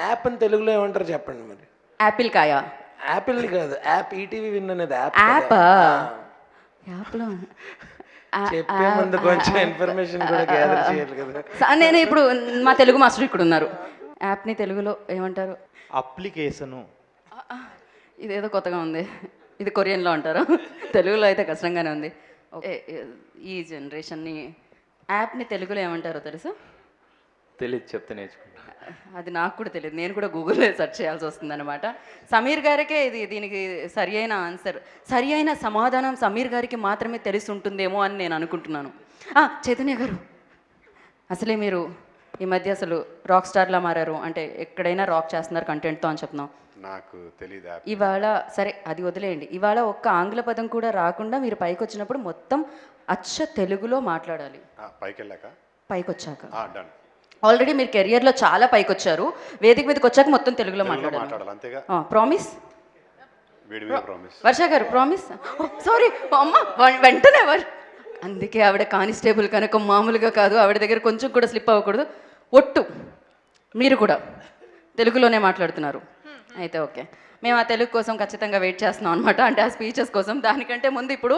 App అని తెలుగులో ఏమంటారు చెప్పండి మరి. యాపిల్ కాయ. యాపిల్ కాదు, యాప్ ఈటీవీ విన్ అనేది యాప్. యాప్ యాప్లో చెప్పే ముందు కొంచెం ఇన్ఫర్మేషన్ కూడా గ్యాదర్ చేయాలి కదా. నేను ఇప్పుడు మా తెలుగు మాస్టర్ ఇక్కడ ఉన్నారు. యాప్ని తెలుగులో ఏమంటారు? అప్లికేషను. ఇదేదో కొత్తగా ఉంది. ఇది కొరియన్లో అంటారు, తెలుగులో అయితే కష్టంగానే ఉంది. ఈ జనరేషన్ని యాప్ని తెలుగులో ఏమంటారో తెలుసా? తెలియదు, చెప్తే నేర్చుకుంటా. అది నాకు కూడా తెలియదు, నేను కూడా గూగుల్లో సెర్చ్ చేయాల్సి వస్తుంది అనమాట. సమీర్ గారికే దీనికి సరి అయిన ఆన్సర్, సరి అయిన సమాధానం సమీర్ గారికి మాత్రమే తెలిసి ఉంటుందేమో అని నేను అనుకుంటున్నాను. చైతన్య గారు, అసలే మీరు ఈ మధ్య అసలు రాక్ స్టార్లా మారారు, అంటే ఎక్కడైనా రాక్ చేస్తున్నారు కంటెంట్తో అని చెప్తున్నాం. నాకు తెలియదు. ఇవాళ సరే అది వదిలేయండి, ఇవాళ ఒక్క ఆంగ్ల పదం కూడా రాకుండా మీరు పైకి వచ్చినప్పుడు మొత్తం అచ్చ తెలుగులో మాట్లాడాలి. పైకి వచ్చాక ఆల్రెడీ మీరు కెరియర్లో చాలా పైకి వచ్చారు, వేదిక మీదకి వచ్చాక మొత్తం తెలుగులో మాట్లాడాలి. ప్రామిస్? వర్ష గారు ప్రామిస్? సారీ అమ్మ, వెంటనే అందుకే ఆవిడ కానిస్టేబుల్ కనుక మామూలుగా కాదు, ఆవిడ దగ్గర కొంచెం కూడా స్లిప్ అవ్వకూడదు. ఒట్టు మీరు కూడా తెలుగులోనే మాట్లాడుతున్నారు. అయితే ఓకే, మేము ఆ తెలుగు కోసం ఖచ్చితంగా వెయిట్ చేస్తున్నాం అనమాట, అంటే ఆ స్పీచెస్ కోసం. దానికంటే ముందు ఇప్పుడు